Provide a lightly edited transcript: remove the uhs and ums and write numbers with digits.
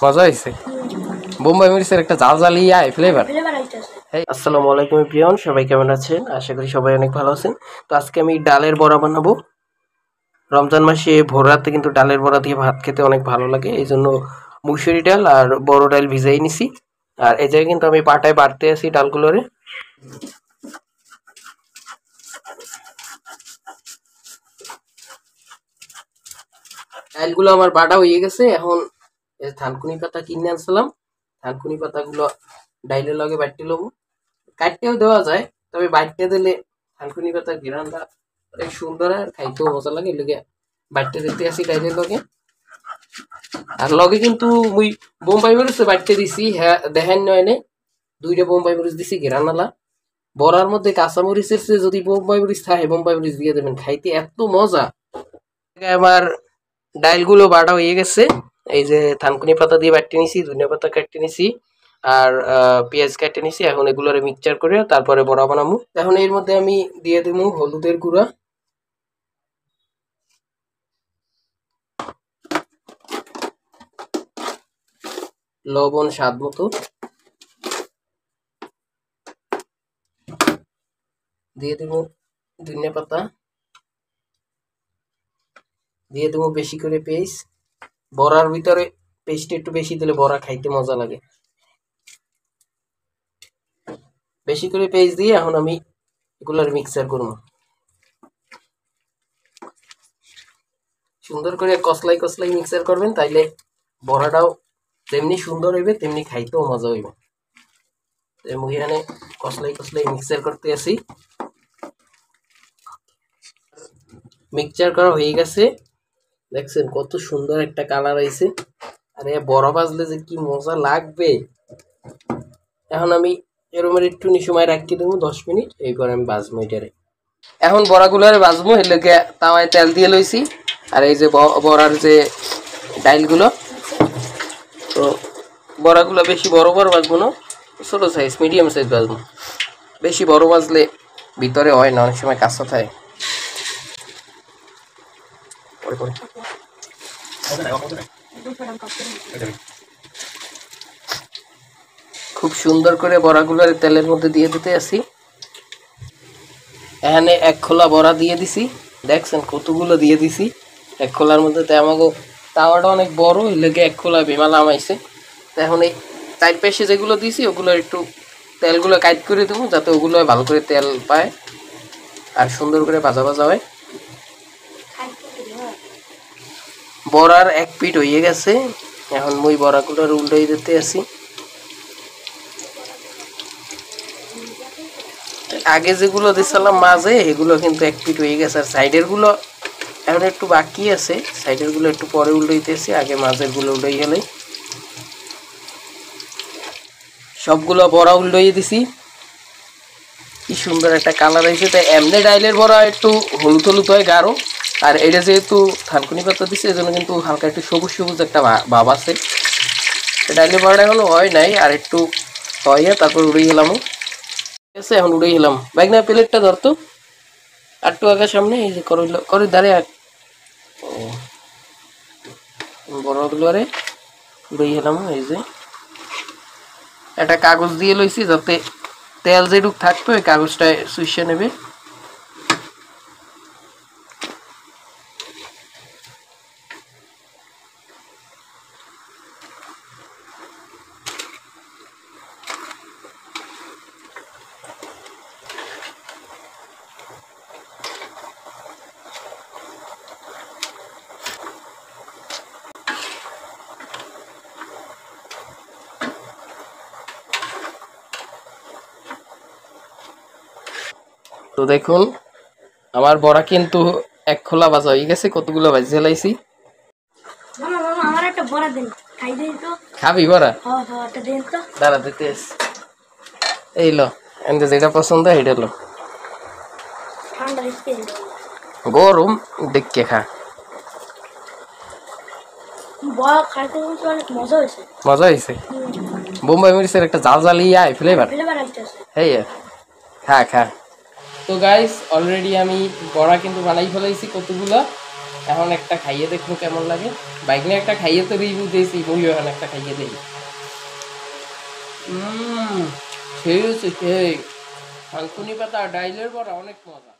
মজা হয়েছে। বোম্বাই মরিচের একটা জাল জালিয়ে ফ্লেভার। আসসালামু আলাইকুম প্রিয়ন, সবাই কেমন আছেন? আশা করি সবাই অনেক ভালো আছেন। তো আজকে আমি ডালের বড়া বানাবো। রমজান মাসে ভোর রাতে কিন্তু ডালের বড়া দিয়ে ভাত খেতে অনেক ভালো লাগে, এই জন্য মুসুরি ডাল আর বড় ডাল ভিজাই নিছি। আর এই জায়গায় কিন্তু আমি পাটায় বাটতে আছি ডালগুলোরে। ডালগুলো আমার বাটা হয়ে গেছে। এখন থানকুনি পাতা কিনে আনছিলাম, থানকুনি পাতাগুলো ডাইলের লগে বাটতে লবো। কাটতেও দেওয়া যায়, তবে বাটতে দিলে থানকুনি পাতার ঘেরানটা অনেক সুন্দর আর খাইতেও মজা লাগে, লেগে বাটতে দিতে আসি ডাইলের লগে। আর লগে কিন্তু মুই বোম্বাই মরিচ বাটতে দিছি, হ্যাঁ দেখেন নয় নে, 2টা বোম্বাই মরিচ দিছি ঘেরানালা। বড়ার মধ্যে কাঁচা মরিচের চেয়ে যদি বোম্বাই মরিচ থাকে, বোম্বাই মরিচ দিয়ে দেবেন, খাইতে এত মজা। আমার ডাইলগুলো বাটা হয়ে গেছে। এই যে থানকুনি পাতা দিয়ে বাটতে নিছি, ধনিয়া পাতা কাটতে নিছি, আর পেঁয়াজ কাটতে নিছি। এখন এগুলোরে মিক্সচার করে তারপরে বড়া বানাবো। এখন এর মধ্যে আমি দিয়ে দেবো হলুদের গুঁড়া, লবণ স্বাদ মতো, দিয়ে দেবো ধনিয়া পাতা, দিয়ে দেবো বেশি করে পেস্ট। বড়ার ভিতরে পেস্ট একটু বেশি দিলে বড়া খাইতে মজা লাগে। বেশি করে পেস্ট দিয়ে এখন আমি এগুলোর মিক্সার করবো। সুন্দর করে কসলাই কসলাই মিক্সার করবেন, তাইলে বড়াটাও তেমনি সুন্দর হইবে, তেমনি খাইতেও মজা হইবে। এখানে কসলাই কসলাই মিক্সার করতে আসি। মিক্সচার করা হয়ে গেছে, দেখছেন কত সুন্দর একটা কালার আইছে। আরে বড়া ভাজলে যে কি মজা লাগবে। এখন আমি এরকম একটু সময় রাখতে দেবো 10 মিনিট, এরপর আমি ভাজবো এটারে। এখন বড়াগুলোরে ভাজবো, এর লগে তাওয়ায় তেল দিয়ে লইছি। আর এই যে বড়ার যে ডাইলগুলো, তো বড়াগুলো বেশি বড় বড় ভাজবো না, ছোট সাইজ মিডিয়াম সাইজ ভাজবো। বেশি বড় ভাজলে ভিতরে হয় না, অনেক সময় কাঁচা থাকে। খুব সুন্দর করে বড়াগুলোর তেলের মধ্যে দিয়ে দিতে আসি। এখানে 1 খোলা বড়া দিয়ে দিছি, দেখছেন কতগুলো দিয়ে দিছি 1 খোলার মধ্যে। তো আমাকে তাওয়াটা অনেক বড়, এর লেগে 1 খোলা বিমা নামাইছে। তো এখন এই 4 পাশে যেগুলো দিছি ওগুলো একটু তেলগুলো কাট করে দেবো, যাতে ওগুলো ভালো করে তেল পায় আর সুন্দর করে ভাজা ভাজা হয়। বড়ার 1 পিঠ হয়ে গেছে, এখন মুই বড়াগুলোর উল্টাই দিতে আসি। আগে যেগুলো দিছিলাম মাঝে, এগুলো কিন্তু 1 পিঠ হয়ে গেছে, আর সাইডের গুলো এখন একটু বাকি আছে। সাইডের গুলো একটু পরে উল্টাইতেছি, আগে মাঝের গুলো উল্টাই গেলে। সবগুলো বড়া উল্টাই দিছি, কি সুন্দর একটা কালার হয়েছে। তাই এমনি ডাইলের বড়া একটু হলুদ হলুদ হয় গাঢ়, আর এটা যেহেতু থানকুনি পাতা দিছে, এই জন্য কিন্তু হালকা একটু সবুজ সবুজ একটা ভাব আছে। ডাইলের বড়াটা এখনো হয় নাই, আর একটু হয়, তারপর উড়ে গেলাম। ঠিক আছে, এখন উড়ে গেলাম। বাইক না প্লেটটা ধরতো আটটু আঁকার সামনে, এই যে করে দাঁড়িয়ে বড়গুলো আরে উড়ে গেলাম। এই যে একটা কাগজ দিয়ে লইছি, যাতে তেল যেটুক থাকবে ওই কাগজটায় শুষে নেবে। তো দেখুন আমার বড়া কিন্তু 1 খোলা ভাজা হয়ে গেছে। কতগুলো ভাজি লাইছি। খাবি বড়া? দাঁড়া দিতে। এই লো, এনতে যেটা পছন্দ এটা লো। গরম দেখে খা। মজা হয়েছে। বোম্বাই মরিচের একটা জাল জালিয়ে ফ্লেভার। হ্যাঁ খা খা। তো গাইস অলরেডি আমি বড়া কিন্তু বানাই ফেলাইছি কতগুলো। এখন একটা খাইয়ে দেখবো কেমন লাগে। বাইক নিয়ে একটা খাইয়ে তো রিভিউ দিয়েছি, বইও এখন একটা খাইয়ে দিই। সেই হচ্ছে সেই থানকুনি পাতা ডাইলের বড়া অনেক মজা।